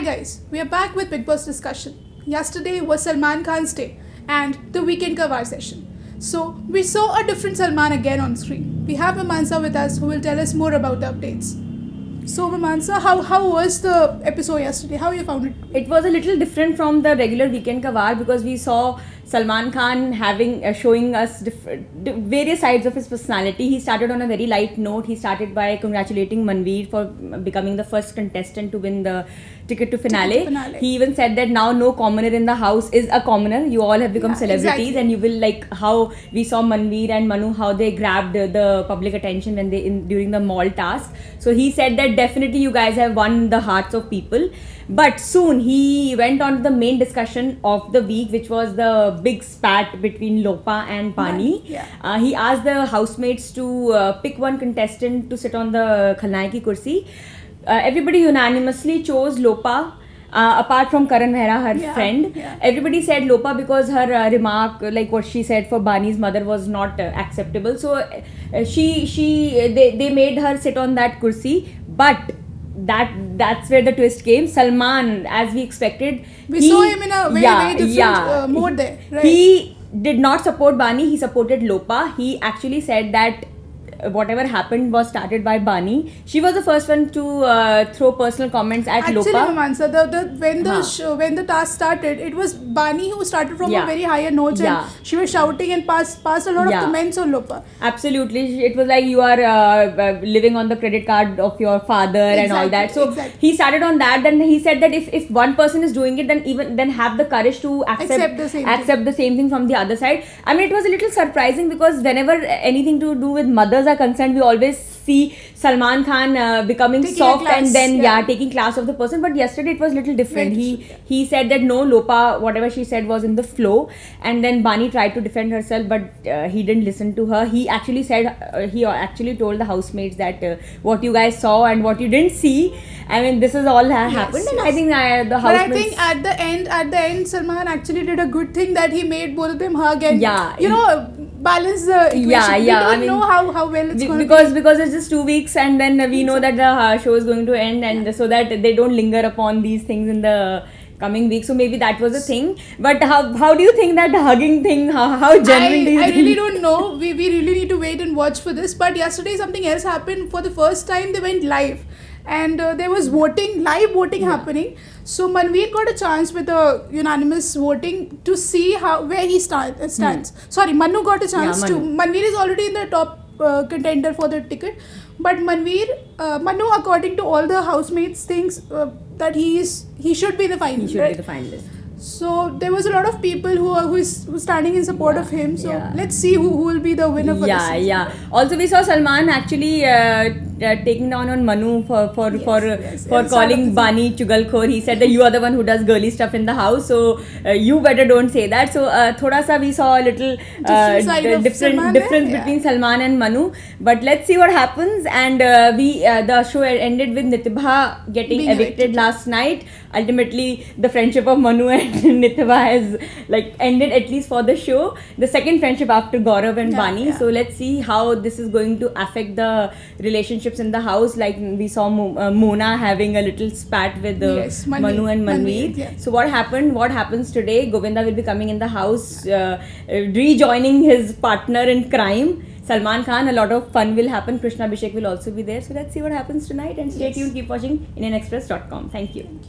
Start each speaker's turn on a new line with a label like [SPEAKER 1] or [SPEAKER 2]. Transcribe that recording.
[SPEAKER 1] guys, we are back with Big Boss discussion. Yesterday was Salman Khan's day and the weekend Kavar session. So we saw a different Salman again on screen. We have Mamansa with us who will tell us more about the updates. So Mamansa, how was the episode yesterday? How you found it?
[SPEAKER 2] It was a little different from the regular weekend Kavar because we saw Salman Khan showing us various sides of his personality. He started on a very light note. He started by congratulating Manveer for becoming the first contestant to win the ticket to finale. He even said that now no commoner in the house is a commoner. You all have become celebrities, exactly. And you will like how we saw Manveer and Manu, how they grabbed the public attention when during the mall task. So he said that definitely you guys have won the hearts of people. But soon he went on to the main discussion of the week, which was the big spat between Lopa and Bani.
[SPEAKER 1] Yeah.
[SPEAKER 2] He asked the housemates to pick one contestant to sit on the Khalnayaki kursi. Everybody unanimously chose Lopa. Apart from Karan Mehra, her friend, everybody said Lopa because her remark, like what she said for Bani's mother, was not acceptable. So they made her sit on that kursi, but that's where the twist came. Salman, as we expected,
[SPEAKER 1] we saw him in a very different mode there. Right?
[SPEAKER 2] He did not support Bani. He supported Lopa. He actually said that whatever happened was started by Bani. She was the first one to throw personal comments at Lopa.
[SPEAKER 1] Actually, Mamansa, when the task started, it was Bani who started from a very higher note, and she was shouting and passed a lot of comments on Lopa.
[SPEAKER 2] Absolutely, it was like you are living on the credit card of your father and all that. So he started on that. Then he said that if one person is doing it, then have the courage to accept the same thing from the other side. I mean, it was a little surprising because whenever anything to do with mothers are concerned, we always see Salman Khan becoming taking soft and then taking class of the person. But yesterday it was a little different. He said that no, Lopa, whatever she said was in the flow, and then Bani tried to defend herself, but he didn't listen to her. He actually said he actually told the housemates that what you guys saw and what you didn't see, I mean, this is all happened. And I think the housemates.
[SPEAKER 1] But I think at the end, Salman actually did a good thing that he made both of them hug and balance the equation. We don't know how well it's going to be.
[SPEAKER 2] Because it's just 2 weeks and then we know that the show is going to end, and so that they don't linger upon these things in the coming week. So maybe that was a thing. But how do you think that hugging thing, how genuine do you think?
[SPEAKER 1] I really don't know. We really need to wait and watch for this. But yesterday something else happened. For the first time they went live. And there was live voting happening. So Manveer got a chance with the unanimous voting to see where he stands. Sorry, Manu got a chance too. Manveer is already in the top contender for the ticket. But Manu, according to all the housemates, thinks that he should be the finalist.
[SPEAKER 2] He should be the finalist.
[SPEAKER 1] So there was a lot of people who is standing in support of him. So let's see who will be the winner for this season.
[SPEAKER 2] Also, we saw Salman actually taking down on Manu for calling Bani Chugalkhor. He said that you are the one who does girly stuff in the house, so you better don't say that. So thoda sa we saw a little difference between Salman and Manu. But let's see what happens. And the show ended with Nitibha getting evicted last night. Ultimately, the friendship of Manu and Nitibha has ended, at least for the show. The second friendship after Gaurav and Bani. So let's see how this is going to affect the relationships in the house. Like we saw Mona having a little spat with Manu and Manveer. So what happens today? Govinda will be coming in the house, rejoining his partner in crime, Salman Khan. A lot of fun will happen. Krishna Abhishek will also be there. So let's see what happens tonight, and stay tuned. Keep watching IndianExpress.com. Thank you.